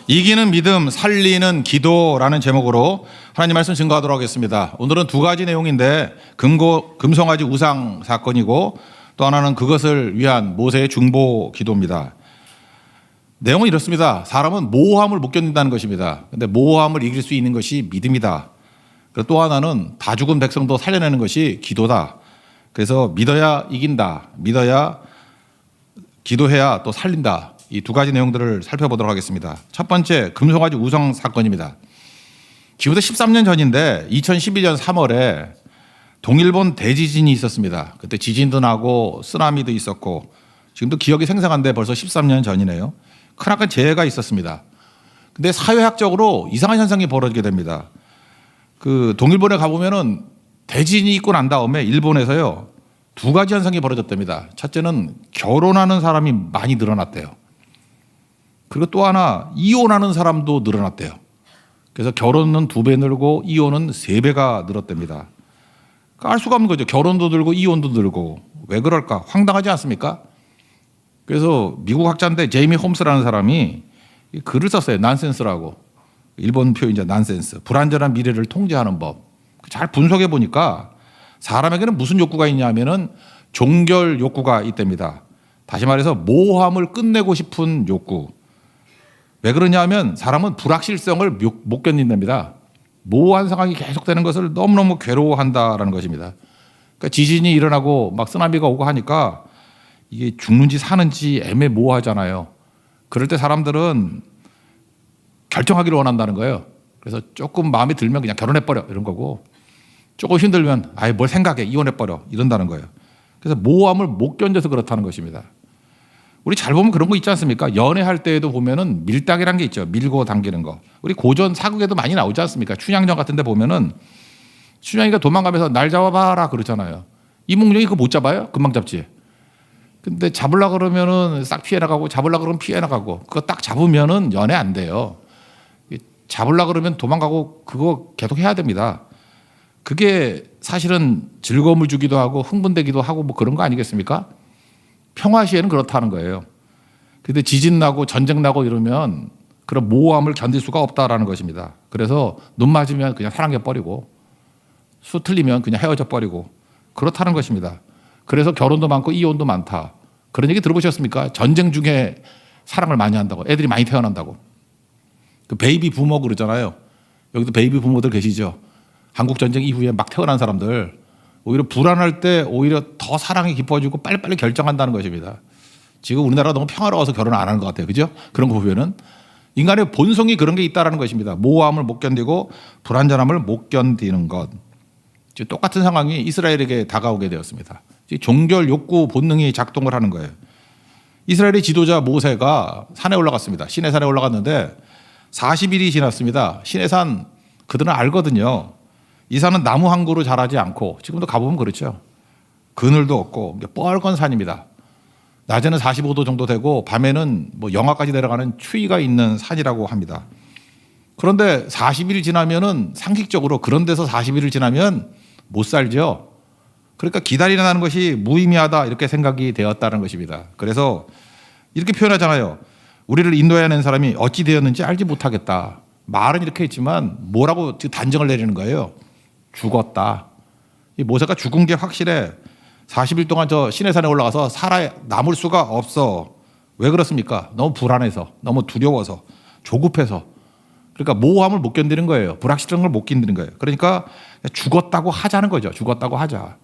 이기는 믿음, 살리는 기도라는 제목으로 하나님 말씀 증거하도록 하겠습니다. 오늘은 두 가지 내용인데 금송아지 우상 사건이고 또 하나는 그것을 위한 모세의 중보 기도입니다. 내용은 이렇습니다. 사람은 모호함을 못 견딘다는 것입니다. 그런데 모호함을 이길 수 있는 것이 믿음이다. 그리고 또 하나는 다 죽은 백성도 살려내는 것이 기도다. 그래서 믿어야 이긴다. 믿어야 기도해야 또 살린다. 이 두 가지 내용들을 살펴보도록 하겠습니다. 첫 번째, 금송아지 우상 사건입니다. 지금부터 13년 전인데 2011년 3월에 동일본 대지진이 있었습니다. 그때 지진도 나고 쓰나미도 있었고 지금도 기억이 생생한데 벌써 13년 전이네요. 크나큰 재해가 있었습니다. 근데 사회학적으로 이상한 현상이 벌어지게 됩니다. 그 동일본에 가보면은 대지진이 있고 난 다음에 일본에서요 두 가지 현상이 벌어졌답니다. 첫째는 결혼하는 사람이 많이 늘어났대요. 그리고 또 하나 이혼하는 사람도 늘어났대요. 그래서 결혼은 2배 늘고 이혼은 3배가 늘었답니다. 알 수가 없는 거죠. 결혼도 늘고 이혼도 늘고 왜 그럴까? 황당하지 않습니까? 그래서 미국 학자인데 제이미 홈스라는 사람이 글을 썼어요. 난센스라고. 일본 표현이죠. 난센스. 불안전한 미래를 통제하는 법. 잘 분석해 보니까 사람에게는 무슨 욕구가 있냐면은 종결 욕구가 있답니다. 다시 말해서 모호함을 끝내고 싶은 욕구. 왜 그러냐면 사람은 불확실성을 못 견딘답니다. 모호한 상황이 계속되는 것을 너무너무 괴로워한다라는 것입니다. 그러니까 지진이 일어나고 막 쓰나미가 오고 하니까 이게 죽는지 사는지 애매모호하잖아요. 그럴 때 사람들은 결정하기를 원한다는 거예요. 그래서 조금 마음에 들면 그냥 결혼해버려 이런 거고 조금 힘들면 아예 뭘 생각해 이혼해버려 이런다는 거예요. 그래서 모호함을 못 견뎌서 그렇다는 것입니다. 우리 잘 보면 그런 거 있지 않습니까? 연애할 때에도 보면은 밀당이라는 게 있죠. 밀고 당기는 거. 우리 고전 사극에도 많이 나오지 않습니까? 춘향전 같은 데 보면은 춘향이가 도망가면서 날 잡아봐라 그러잖아요. 이몽룡이 그거 못 잡아요? 금방 잡지. 근데 잡으려고 그러면은 싹 피해 나가고 잡으려고 그러면 피해 나가고 그거 딱 잡으면은 연애 안 돼요. 잡으려고 그러면 도망가고 그거 계속 해야 됩니다. 그게 사실은 즐거움을 주기도 하고 흥분되기도 하고 뭐 그런 거 아니겠습니까? 평화시에는 그렇다는 거예요. 그런데 지진 나고 전쟁 나고 이러면 그런 모호함을 견딜 수가 없다라는 것입니다. 그래서 눈 맞으면 그냥 사랑해 버리고 수 틀리면 그냥 헤어져 버리고 그렇다는 것입니다. 그래서 결혼도 많고 이혼도 많다. 그런 얘기 들어보셨습니까? 전쟁 중에 사랑을 많이 한다고 애들이 많이 태어난다고. 그 베이비 부모 그러잖아요. 여기도 베이비 부모들 계시죠. 한국 전쟁 이후에 막 태어난 사람들 오히려 불안할 때 오히려 더 사랑이 깊어지고 빨리빨리 결정한다는 것입니다. 지금 우리나라가 너무 평화로워서 결혼 안 하는 것 같아요. 그죠? 그런 거 보면은 인간의 본성이 그런 게 있다라는 것입니다. 모호함을 못 견디고 불안전함을 못 견디는 것. 지금 똑같은 상황이 이스라엘에게 다가오게 되었습니다. 종결 욕구 본능이 작동을 하는 거예요. 이스라엘의 지도자 모세가 산에 올라갔습니다. 시내산에 올라갔는데 40일이 지났습니다. 시내산 그들은 알거든요. 이 산은 나무 한 그루 자라지 않고 지금도 가보면 그렇죠. 그늘도 없고 뻘건 산입니다. 낮에는 45도 정도 되고 밤에는 뭐 영하까지 내려가는 추위가 있는 산이라고 합니다. 그런데 40일 지나면은 상식적으로 그런 데서 40일을 지나면 못 살죠. 그러니까 기다리는 것이 무의미하다 이렇게 생각이 되었다는 것입니다. 그래서 이렇게 표현하잖아요. 우리를 인도해낸 사람이 어찌 되었는지 알지 못하겠다. 말은 이렇게 했지만 뭐라고 단정을 내리는 거예요. 죽었다. 이 모세가 죽은 게 확실해. 40일 동안 저 시내산에 올라가서 남을 수가 없어. 왜 그렇습니까? 너무 불안해서, 너무 두려워서, 조급해서. 그러니까 모호함을 못 견디는 거예요. 불확실한 걸 못 견디는 거예요. 그러니까 죽었다고 하자는 거죠. 죽었다고 하자.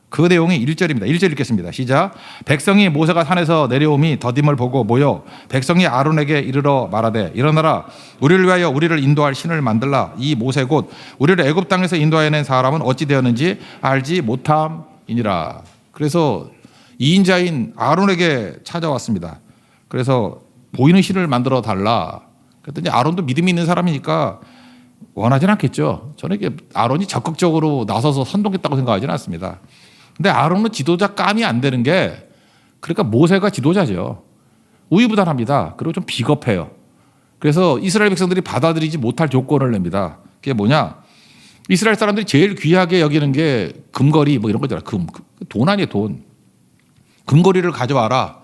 그 내용이 1절입니다. 1절 읽겠습니다. 시작. 백성이 모세가 산에서 내려옴이 더딤을 보고 모여 백성이 아론에게 이르러 말하되 일어나라 우리를 위하여 우리를 인도할 신을 만들라. 이 모세 곧 우리를 애굽 땅에서 인도해낸 사람은 어찌 되었는지 알지 못함이니라. 그래서 2인자인 아론에게 찾아왔습니다. 그래서 보이는 신을 만들어 달라. 그랬더니 아론도 믿음이 있는 사람이니까 원하진 않겠죠. 저는 이게 아론이 적극적으로 나서서 선동했다고 생각하지는 않습니다. 근데 아론은 지도자 감이 안 되는 게 그러니까 모세가 지도자죠. 우유부단합니다. 그리고 좀 비겁해요. 그래서 이스라엘 백성들이 받아들이지 못할 조건을 냅니다. 그게 뭐냐? 이스라엘 사람들이 제일 귀하게 여기는 게 금거리 뭐 이런 거잖아요. 돈 아니에요, 돈. 금거리를 가져와라.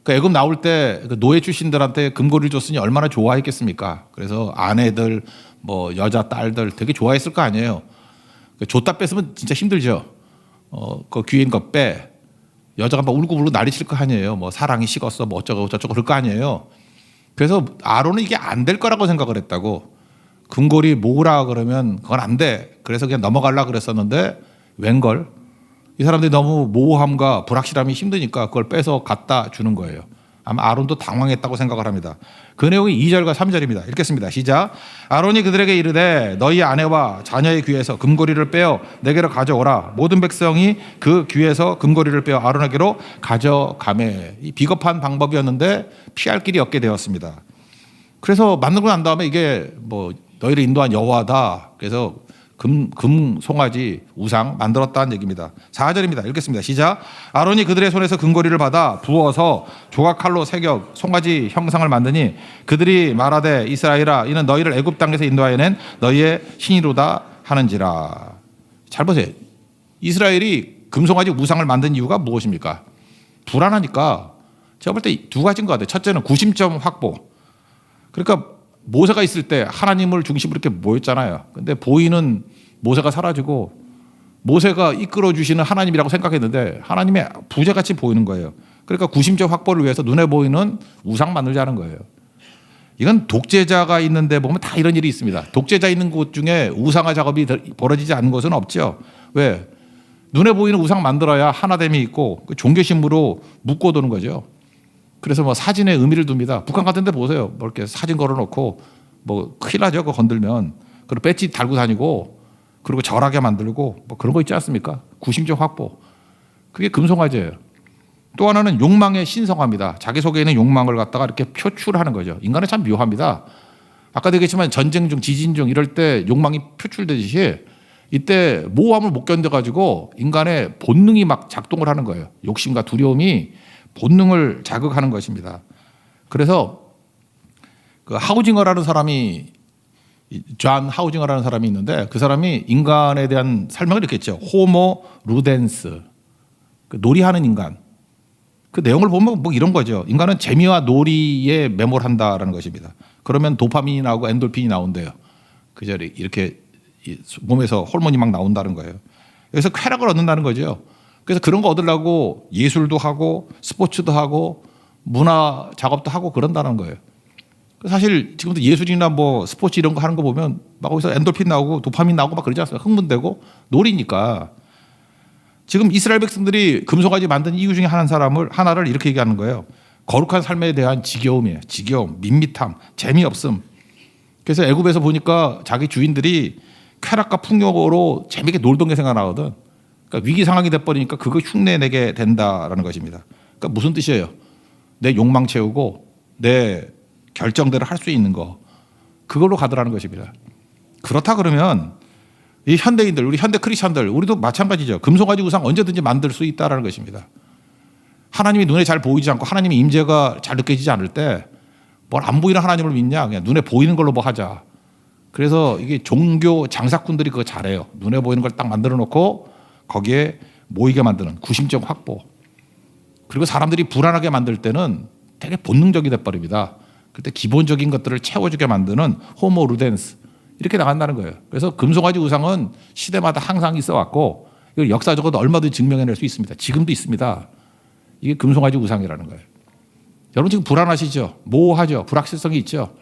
그 애굽 나올 때 그 노예 출신들한테 금고리를 줬으니 얼마나 좋아했겠습니까? 그래서 아내들, 뭐 여자 딸들 되게 좋아했을 거 아니에요. 줬다 뺐으면 진짜 힘들죠. 그 귀인 거 빼. 여자가 막 울고불고 난리칠 거 아니에요. 뭐 사랑이 식었어, 뭐 어쩌고 저쩌고 그럴 거 아니에요. 그래서 아론은 이게 안 될 거라고 생각을 했다고. 금고리 모으라 그러면 그건 안 돼. 그래서 그냥 넘어가려고 그랬었는데 웬걸? 이 사람들이 너무 모호함과 불확실함이 힘드니까 그걸 빼서 갖다 주는 거예요. 아마 아론도 당황했다고 생각을 합니다. 그 내용이 2절과 3절입니다. 읽겠습니다. 시작. 아론이 그들에게 이르되 너희 아내와 자녀의 귀에서 금고리를 빼어 내게로 가져오라. 모든 백성이 그 귀에서 금고리를 빼어 아론에게로 가져가매. 이 비겁한 방법이었는데 피할 길이 없게 되었습니다. 그래서 만들고 난 다음에 이게 뭐 너희를 인도한 여호와다. 그래서 금 송아지 우상 만들었다는 얘기입니다. 4절입니다. 읽겠습니다. 시작. 아론이 그들의 손에서 금고리를 받아 부어서 조각칼로 새겨 송아지 형상을 만드니 그들이 말하되 이스라엘아 이는 너희를 애굽 땅에서 인도하여낸 너희의 신이로다 하는지라. 잘 보세요. 이스라엘이 금송아지 우상을 만든 이유가 무엇입니까? 불안하니까. 제가 볼 때 두 가지인 것 같아요. 첫째는 구심점 확보. 그러니까 모세가 있을 때 하나님을 중심으로 이렇게 모였잖아요. 근데 보이는 모세가 사라지고 모세가 이끌어 주시는 하나님이라고 생각했는데 하나님의 부재같이 보이는 거예요. 그러니까 구심점 확보를 위해서 눈에 보이는 우상 만들자는 거예요. 이건 독재자가 있는데 보면 다 이런 일이 있습니다. 독재자 있는 곳 중에 우상화 작업이 벌어지지 않는 곳은 없죠. 왜? 눈에 보이는 우상 만들어야 하나됨이 있고 종교심으로 묶어두는 거죠. 그래서 뭐 사진에 의미를 둡니다. 북한 같은 데 보세요. 뭐 이렇게 사진 걸어놓고 뭐 큰일 나죠. 그거 건들면. 그리고 배지 달고 다니고 그리고 절하게 만들고 뭐 그런 거 있지 않습니까? 구심점 확보. 그게 금송아지예요. 또 하나는 욕망의 신성화입니다. 자기 속에 있는 욕망을 갖다가 이렇게 표출하는 거죠. 인간은 참 묘합니다. 아까도 얘기했지만 전쟁 중 지진 중 이럴 때 욕망이 표출되듯이 이때 모함을 못 견뎌가지고 인간의 본능이 막 작동을 하는 거예요. 욕심과 두려움이 본능을 자극하는 것입니다. 그래서 그 하우징어라는 사람이 존 하우징어라는 사람이 있는데 그 사람이 인간에 대한 설명을 이렇게 했죠. 호모 루덴스, 그 놀이하는 인간. 그 내용을 보면 뭐 이런 거죠. 인간은 재미와 놀이에 매몰한다라는 것입니다. 그러면 도파민이 나오고 엔돌핀이 나온대요. 그죠? 이렇게 몸에서 호르몬이 막 나온다는 거예요. 그래서 쾌락을 얻는다는 거죠. 그래서 그런 거 얻으려고 예술도 하고 스포츠도 하고 문화 작업도 하고 그런다는 거예요. 사실 지금도 예술이나 뭐 스포츠 이런 거 하는 거 보면 막 거기서 엔돌핀 나오고 도파민 나오고 막 그러지 않습니까? 흥분되고 놀이니까. 지금 이스라엘 백성들이 금송아지 만든 이유 중에 하나를 이렇게 얘기하는 거예요. 거룩한 삶에 대한 지겨움이에요. 지겨움, 밋밋함, 재미없음. 그래서 애굽에서 보니까 자기 주인들이 쾌락과 풍요로 재미있게 놀던 게 생각나거든. 그러니까 위기 상황이 돼버리니까 그거 흉내내게 된다라는 것입니다. 그러니까 무슨 뜻이에요? 내 욕망 채우고 내 결정대로 할 수 있는 거 그걸로 가더라는 것입니다. 그렇다 그러면 이 현대인들, 우리 현대 크리스천들 우리도 마찬가지죠. 금송아지 우상 언제든지 만들 수 있다라는 것입니다. 하나님이 눈에 잘 보이지 않고 하나님의 임재가 잘 느껴지지 않을 때 뭘 안 보이는 하나님을 믿냐? 그냥 눈에 보이는 걸로 뭐 하자. 그래서 이게 종교 장사꾼들이 그거 잘해요. 눈에 보이는 걸 딱 만들어 놓고 거기에 모이게 만드는 구심점 확보. 그리고 사람들이 불안하게 만들 때는 되게 본능적이 돼버립니다. 그때 기본적인 것들을 채워주게 만드는 호모 루덴스 이렇게 나간다는 거예요. 그래서 금송아지 우상은 시대마다 항상 있어 왔고 이걸 역사적으로 얼마든지 증명해낼 수 있습니다. 지금도 있습니다. 이게 금송아지 우상이라는 거예요. 여러분 지금 불안하시죠? 모호하죠? 불확실성이 있죠?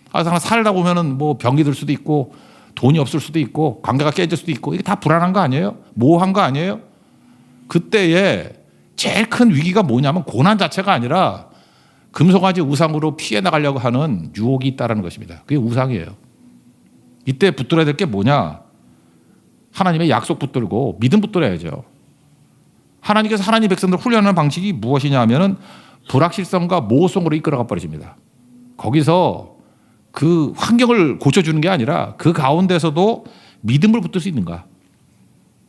항상 살다 보면은 뭐 병이 들 수도 있고 돈이 없을 수도 있고 관계가 깨질 수도 있고 이게 다 불안한 거 아니에요? 모호한 거 아니에요? 그때에 제일 큰 위기가 뭐냐면 고난 자체가 아니라 금송아지 우상으로 피해 나가려고 하는 유혹이 있다는 것입니다. 그게 우상이에요. 이때 붙들어야 될 게 뭐냐? 하나님의 약속 붙들고 믿음 붙들어야죠. 하나님께서 하나님 백성들 훈련하는 방식이 무엇이냐 하면은 불확실성과 모호성으로 이끌어가 버리십니다. 거기서 그 환경을 고쳐주는 게 아니라 그 가운데서도 믿음을 붙들 수 있는가?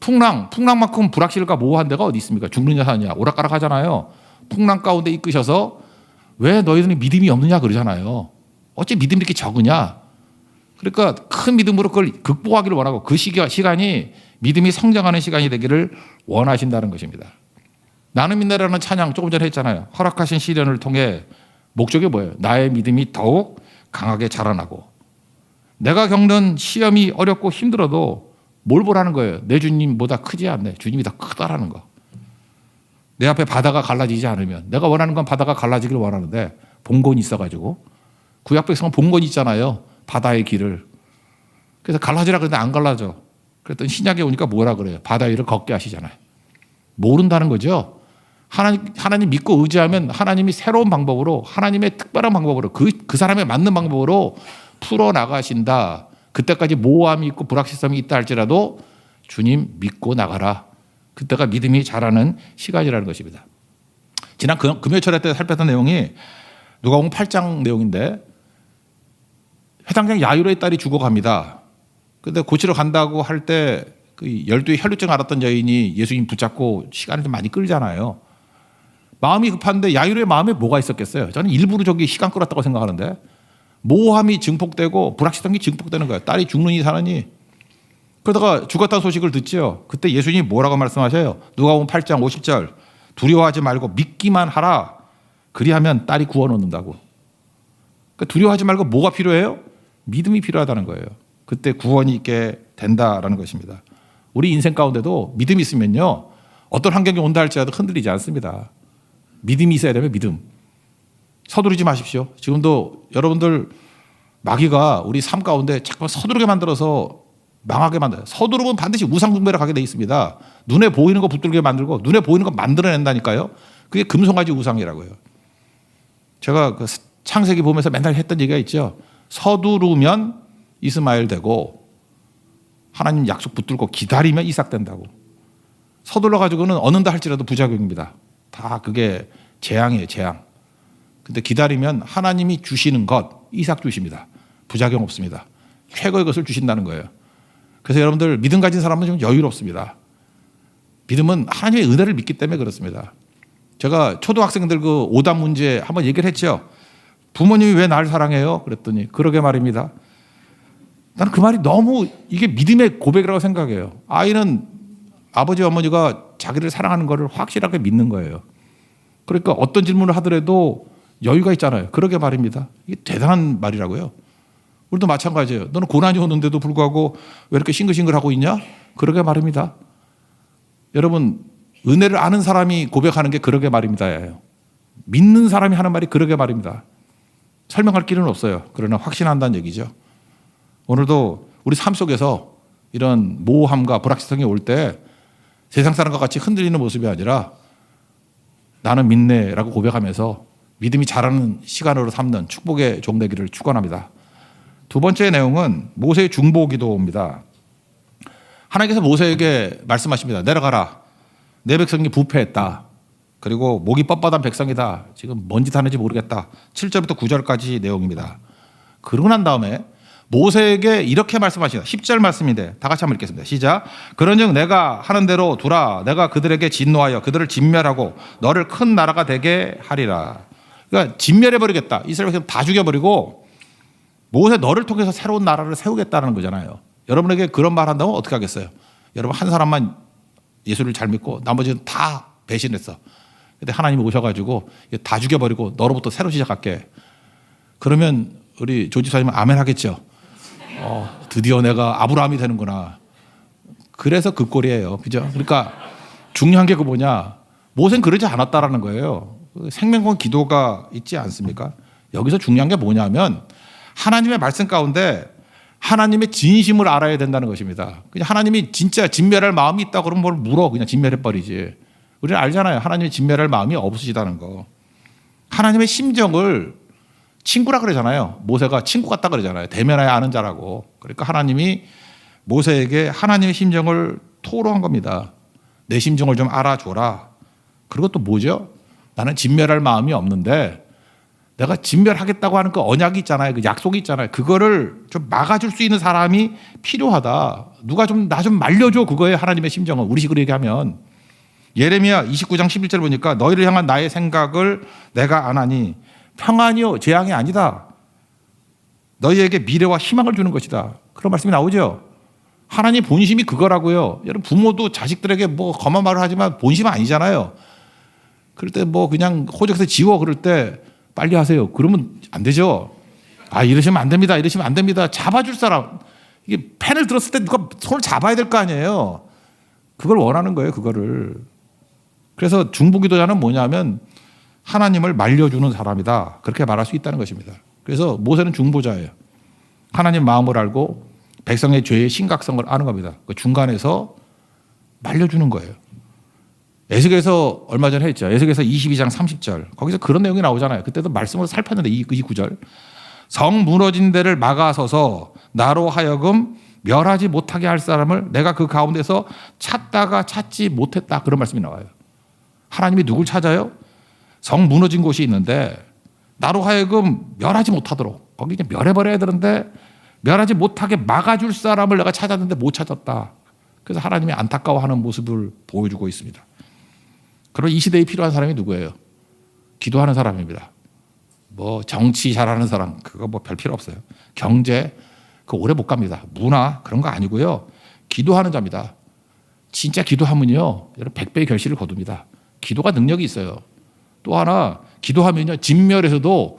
풍랑만큼 불확실과 모호한 데가 어디 있습니까? 죽느냐 사느냐 오락가락 하잖아요. 풍랑 가운데 이끄셔서 왜 너희들이 믿음이 없느냐 그러잖아요. 어째 믿음이 이렇게 적으냐? 그러니까 큰 믿음으로 그걸 극복하기를 원하고 그 시간이 믿음이 성장하는 시간이 되기를 원하신다는 것입니다. 나는 믿네라는 찬양 조금 전에 했잖아요. 허락하신 시련을 통해 목적이 뭐예요? 나의 믿음이 더욱 강하게 자라나고, 내가 겪는 시험이 어렵고 힘들어도 뭘 보라는 거예요? 내 주님보다 크지 않네. 주님이 더 크다라는 거. 내 앞에 바다가 갈라지지 않으면, 내가 원하는 건 바다가 갈라지길 원하는데 봉건이 있어가지고, 구약 백성은 봉건이 있잖아요. 바다의 길을. 그래서 갈라지라 그랬는데 안 갈라져. 그랬더니 신약에 오니까 뭐라 그래요? 바다 위를 걷게 하시잖아요. 모른다는 거죠. 하나님 믿고 의지하면 하나님이 새로운 방법으로, 하나님의 특별한 방법으로, 그 사람에 맞는 방법으로 풀어나가신다. 그때까지 모호함이 있고 불확실성이 있다 할지라도 주님 믿고 나가라. 그때가 믿음이 자라는 시간이라는 것입니다. 지난 금요철에 때 살폈던 내용이 누가복음 8장 내용인데, 회당장 야이로의 딸이 죽어갑니다. 그런데 고치러 간다고 할 때 그 12의 혈루증 앓았던 여인이 예수님 붙잡고 시간을 좀 많이 끌잖아요. 마음이 급한데 야이로의 마음에 뭐가 있었겠어요? 저는 일부러 저기 시간 끌었다고 생각하는데, 모호함이 증폭되고 불확실성이 증폭되는 거예요. 딸이 죽느니 사느니. 그러다가 죽었다는 소식을 듣죠. 그때 예수님이 뭐라고 말씀하셔요? 누가복음 8장 50절. 두려워하지 말고 믿기만 하라. 그리하면 딸이 구원 얻는다고. 그러니까 두려워하지 말고 뭐가 필요해요? 믿음이 필요하다는 거예요. 그때 구원이 있게 된다라는 것입니다. 우리 인생 가운데도 믿음이 있으면요, 어떤 환경이 온다 할지라도 흔들리지 않습니다. 믿음이 있어야 되면 믿음. 서두르지 마십시오. 지금도 여러분들 마귀가 우리 삶 가운데 자꾸 서두르게 만들어서 망하게 만들어요. 서두르면 반드시 우상숭배를 가게 돼 있습니다. 눈에 보이는 거 붙들게 만들고 눈에 보이는 거 만들어낸다니까요. 그게 금송아지 우상이라고요. 제가 그 창세기 보면서 맨날 했던 얘기가 있죠. 서두르면 이스마엘 되고, 하나님 약속 붙들고 기다리면 이삭 된다고. 서둘러 가지고는 얻는다 할지라도 부작용입니다. 다 그게 재앙이에요, 재앙. 근데 기다리면 하나님이 주시는 것, 이삭 주십니다. 부작용 없습니다. 최고의 것을 주신다는 거예요. 그래서 여러분들 믿음 가진 사람은 좀 여유롭습니다. 믿음은 하나님의 은혜를 믿기 때문에 그렇습니다. 제가 초등학생들 그 오답 문제 한번 얘기를 했죠. 부모님이 왜 나를 사랑해요? 그랬더니 그러게 말입니다. 나는 그 말이 너무 이게 믿음의 고백이라고 생각해요. 아이는 아버지 어머니가 자기를 사랑하는 것을 확실하게 믿는 거예요. 그러니까 어떤 질문을 하더라도 여유가 있잖아요. 그러게 말입니다. 이게 대단한 말이라고요. 우리도 마찬가지예요. 너는 고난이 오는데도 불구하고 왜 이렇게 싱글싱글하고 있냐? 그러게 말입니다. 여러분, 은혜를 아는 사람이 고백하는 게 그러게 말입니다예요. 믿는 사람이 하는 말이 그러게 말입니다. 설명할 길은 없어요. 그러나 확신한다는 얘기죠. 오늘도 우리 삶 속에서 이런 모호함과 불확실성이 올 때 세상 사람과 같이 흔들리는 모습이 아니라 나는 믿네라고 고백하면서 믿음이 자라는 시간으로 삼는 축복의 종 되기를 축원합니다. 두 번째 내용은 모세의 중보 기도입니다. 하나님께서 모세에게 말씀하십니다. 내려가라. 내 백성이 부패했다. 그리고 목이 뻣뻣한 백성이다. 지금 뭔 짓 하는지 모르겠다. 7절부터 9절까지 내용입니다. 그러고 난 다음에 모세에게 이렇게 말씀하시다. 10절 말씀인데 다 같이 한번 읽겠습니다. 시작. 그런즉 내가 하는 대로 두라. 내가 그들에게 진노하여 그들을 진멸하고 너를 큰 나라가 되게 하리라. 그러니까 진멸해버리겠다. 이스라엘 백성 다 죽여버리고 모세 너를 통해서 새로운 나라를 세우겠다는 거잖아요. 여러분에게 그런 말 한다면 어떻게 하겠어요? 여러분 한 사람만 예수를 잘 믿고 나머지는 다 배신했어. 근데 하나님이 오셔가지고 다 죽여버리고 너로부터 새로 시작할게. 그러면 우리 조지사님은 아멘 하겠죠. 드디어 내가 아브라함이 되는구나. 그래서 그 꼴이에요. 그죠? 그러니까 중요한 게 그 뭐냐. 모세는 그러지 않았다라는 거예요. 생명권 기도가 있지 않습니까? 여기서 중요한 게 뭐냐면 하나님의 말씀 가운데 하나님의 진심을 알아야 된다는 것입니다. 그냥 하나님이 진짜 진멸할 마음이 있다 그러면 뭘 물어. 그냥 진멸해버리지. 우리는 알잖아요. 하나님이 진멸할 마음이 없으시다는 거. 하나님의 심정을 친구라 그러잖아요. 모세가 친구 같다 그러잖아요. 대면하여 아는 자라고. 그러니까 하나님이 모세에게 하나님의 심정을 토로한 겁니다. 내 심정을 좀 알아줘라. 그리고 또 뭐죠? 나는 진멸할 마음이 없는데 내가 진멸하겠다고 하는 그 언약이 있잖아요. 그 약속이 있잖아요. 그거를 좀 막아줄 수 있는 사람이 필요하다. 누가 좀 나 좀 말려줘. 그거에 하나님의 심정은. 우리식으로 얘기하면 예레미야 29장 11절 보니까 너희를 향한 나의 생각을 내가 아나니 평안이요 재앙이 아니다. 너희에게 미래와 희망을 주는 것이다. 그런 말씀이 나오죠. 하나님 본심이 그거라고요. 여러분 부모도 자식들에게 뭐 거만 말을 하지만 본심은 아니잖아요. 그럴 때 뭐 그냥 호적에서 지워 그럴 때 빨리 하세요. 그러면 안 되죠. 아, 이러시면 안 됩니다. 이러시면 안 됩니다. 잡아줄 사람. 이게 펜을 들었을 때 누가 손을 잡아야 될 거 아니에요. 그걸 원하는 거예요. 그거를. 그래서 중보기도자는 뭐냐면 하나님을 말려주는 사람이다. 그렇게 말할 수 있다는 것입니다. 그래서 모세는 중보자예요. 하나님 마음을 알고 백성의 죄의 심각성을 아는 겁니다. 그 중간에서 말려주는 거예요. 에스겔에서 얼마 전에 했죠. 에스겔에서 22장 30절. 거기서 그런 내용이 나오잖아요. 그때도 말씀을 살폈는데 이 구절. 성 무너진 데를 막아서서 나로 하여금 멸하지 못하게 할 사람을 내가 그 가운데서 찾다가 찾지 못했다. 그런 말씀이 나와요. 하나님이 누굴 찾아요? 성 무너진 곳이 있는데 나로 하여금 멸하지 못하도록 거기 이제 멸해버려야 되는데 멸하지 못하게 막아줄 사람을 내가 찾았는데 못 찾았다. 그래서 하나님이 안타까워하는 모습을 보여주고 있습니다. 그럼 이 시대에 필요한 사람이 누구예요? 기도하는 사람입니다. 뭐 정치 잘하는 사람 그거 뭐 별 필요 없어요. 경제 그 오래 못 갑니다. 문화 그런 거 아니고요. 기도하는 자입니다. 진짜 기도하면요, 여러분 100배의 결실을 거둡니다. 기도가 능력이 있어요. 또 하나 기도하면요 진멸에서도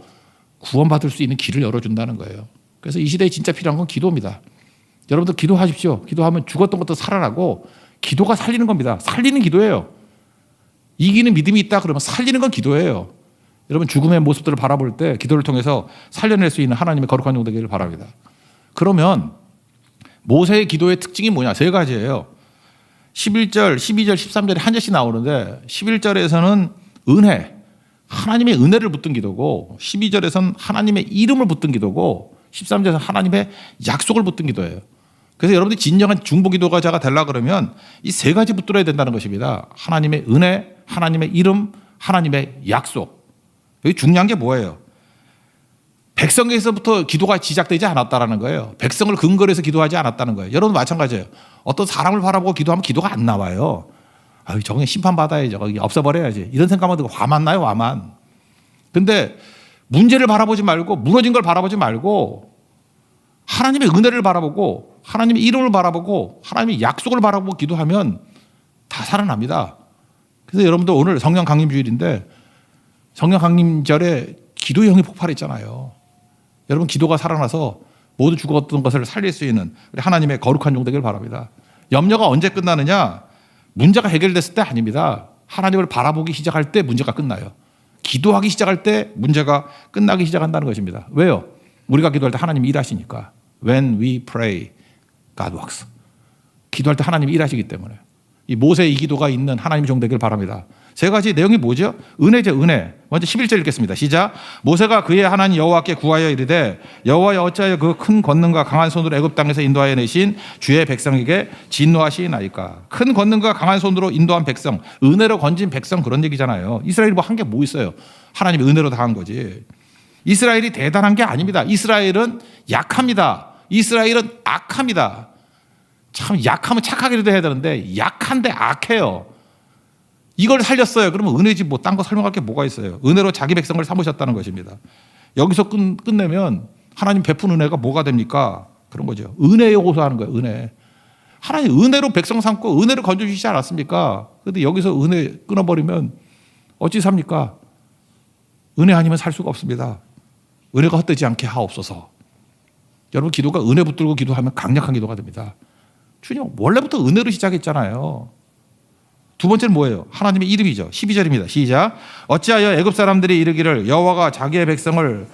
구원받을 수 있는 길을 열어준다는 거예요. 그래서 이 시대에 진짜 필요한 건 기도입니다. 여러분들 기도하십시오. 기도하면 죽었던 것도 살아나고 기도가 살리는 겁니다. 살리는 기도예요. 이기는 믿음이 있다 그러면 살리는 건 기도예요. 여러분 죽음의 모습들을 바라볼 때 기도를 통해서 살려낼 수 있는 하나님의 거룩한 종 되기를 바랍니다. 그러면 모세의 기도의 특징이 뭐냐? 세 가지예요. 11절, 12절, 13절에 한 절씩 나오는데 11절에서는 은혜, 하나님의 은혜를 붙든 기도고 12절에서는 하나님의 이름을 붙든 기도고 13절에서는 하나님의 약속을 붙든 기도예요. 그래서 여러분들이 진정한 중보기도자가 되려고 그러면 이 세 가지 붙들어야 된다는 것입니다. 하나님의 은혜, 하나님의 이름, 하나님의 약속. 여기 중요한 게 뭐예요? 백성에서부터 기도가 시작되지 않았다는 거예요. 백성을 근거로 해서 기도하지 않았다는 거예요. 여러분 마찬가지예요. 어떤 사람을 바라보고 기도하면 기도가 안 나와요. 아유, 저건 심판받아야죠. 거기 없애버려야지. 이런 생각만 들고 화만 나요, 화만. 근데 문제를 바라보지 말고 무너진 걸 바라보지 말고 하나님의 은혜를 바라보고 하나님의 이름을 바라보고 하나님의 약속을 바라보고 기도하면 다 살아납니다. 그래서 여러분들 오늘 성령 강림 주일인데 성령 강림절에 기도의 영이 폭발했잖아요. 여러분 기도가 살아나서 모두 죽었던 것을 살릴 수 있는 하나님의 거룩한 종 되기를 바랍니다. 염려가 언제 끝나느냐? 문제가 해결됐을 때 아닙니다. 하나님을 바라보기 시작할 때 문제가 끝나요. 기도하기 시작할 때 문제가 끝나기 시작한다는 것입니다. 왜요? 우리가 기도할 때 하나님이 일하시니까. When we pray, God works. 기도할 때 하나님이 일하시기 때문에. 이 모세의 이 기도가 있는 하나님의 종 되기를 바랍니다. 세 가지 내용이 뭐죠? 은혜죠, 은혜. 먼저 11절 읽겠습니다. 시작. 모세가 그의 하나님 여호와께 구하여 이르되 여호와여 어찌하여 그 큰 권능과 강한 손으로 애굽 땅에서 인도하여 내신 주의 백성에게 진노하시나이까. 큰 권능과 강한 손으로 인도한 백성, 은혜로 건진 백성 그런 얘기잖아요. 이스라엘이 뭐 한 게 뭐 있어요? 하나님의 은혜로 다 한 거지. 이스라엘이 대단한 게 아닙니다. 이스라엘은 약합니다. 이스라엘은 악합니다. 참 약하면 착하게도 해야 되는데 약한데 악해요. 이걸 살렸어요. 그러면 은혜지 뭐 딴 거 설명할 게 뭐가 있어요. 은혜로 자기 백성을 삼으셨다는 것입니다. 여기서 끝내면 하나님 베푼 은혜가 뭐가 됩니까? 그런 거죠. 은혜에 호소하는 거예요. 은혜. 하나님 은혜로 백성 삼고 은혜를 건져주시지 않았습니까? 그런데 여기서 은혜 끊어버리면 어찌 삽니까? 은혜 아니면 살 수가 없습니다. 은혜가 헛되지 않게 하옵소서. 여러분 기도가 은혜 붙들고 기도하면 강력한 기도가 됩니다. 주님 원래부터 은혜로 시작했잖아요. 두 번째는 뭐예요? 하나님의 이름이죠. 12절입니다. 시작. 어찌하여 애굽 사람들이 이르기를 여호와가 자기의 백성을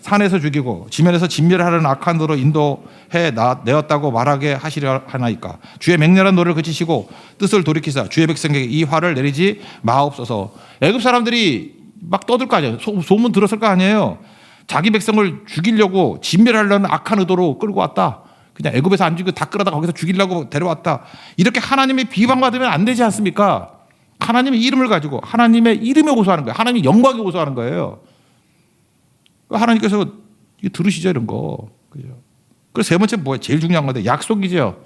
산에서 죽이고 지면에서 진멸하려는 악한 도로 인도해 내었다고 말하게 하시려 하나이까. 주의 맹렬한 노를 그치시고 뜻을 돌이키사 주의 백성에게 이 화를 내리지 마옵소서. 애굽 사람들이 막 떠들 거 아니에요. 소문 들었을 거 아니에요. 자기 백성을 죽이려고 진멸하려는 악한 의도로 끌고 왔다. 그냥 애굽에서 안 죽이고 다 끌어다 거기서 죽이려고 데려왔다. 이렇게 하나님의 비방받으면 안 되지 않습니까? 하나님의 이름을 가지고 하나님의 이름에 호소하는 거예요. 하나님의 영광에 호소하는 거예요. 하나님께서 이거 들으시죠, 이런 거. 그죠? 그래서 세 번째 뭐예요? 제일 중요한 건데 약속이죠.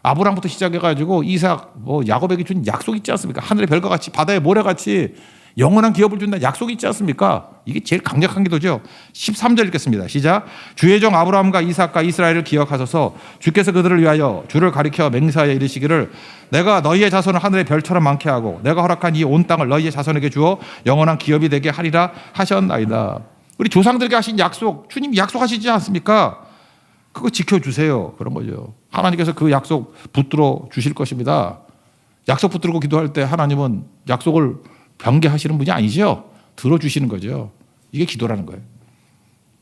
아브라함부터 시작해가지고 이삭, 뭐 야곱에게 준 약속 있지 않습니까? 하늘의 별과 같이 바다의 모래같이 영원한 기업을 준다 약속이 있지 않습니까? 이게 제일 강력한 기도죠. 13절 읽겠습니다. 시작. 주의 종 아브라함과 이삭과 이스라엘을 기억하소서. 주께서 그들을 위하여 주를 가리켜 맹세하여 이르시기를 내가 너희의 자손을 하늘의 별처럼 많게 하고 내가 허락한 이 온 땅을 너희의 자손에게 주어 영원한 기업이 되게 하리라 하셨나이다. 우리 조상들에게 하신 약속, 주님이 약속하시지 않습니까? 그거 지켜주세요. 그런 거죠. 하나님께서 그 약속 붙들어 주실 것입니다. 약속 붙들고 기도할 때 하나님은 약속을 변개하시는 분이 아니죠. 들어주시는 거죠. 이게 기도라는 거예요.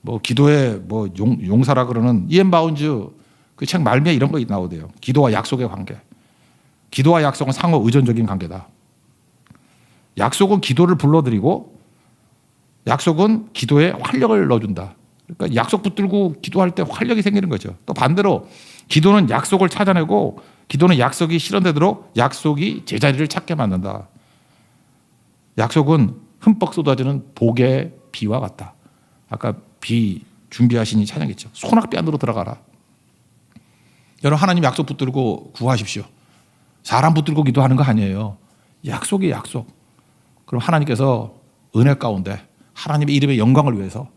뭐 기도의 뭐 용사라 그러는 이엔 바운즈 그 책 말미에 이런 거 나오대요. 기도와 약속의 관계. 기도와 약속은 상호 의존적인 관계다. 약속은 기도를 불러들이고 약속은 기도에 활력을 넣어준다. 그러니까 약속 붙들고 기도할 때 활력이 생기는 거죠. 또 반대로 기도는 약속을 찾아내고 기도는 약속이 실현되도록 약속이 제자리를 찾게 만든다. 약속은 흠뻑 쏟아지는 복의 비와 같다. 아까 비 준비하시니 찬양했죠. 소낙비 안으로 들어가라. 여러분 하나님 약속 붙들고 구하십시오. 사람 붙들고 기도하는 거 아니에요. 약속이 약속. 그럼 하나님께서 은혜 가운데 하나님의 이름의 영광을 위해서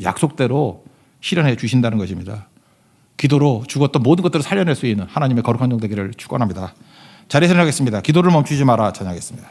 약속대로 실현해 주신다는 것입니다. 기도로 죽었던 모든 것들을 살려낼 수 있는 하나님의 거룩한 종 되기를 축원합니다. 자리에서 일어나겠습니다. 기도를 멈추지 마라 찬양하겠습니다.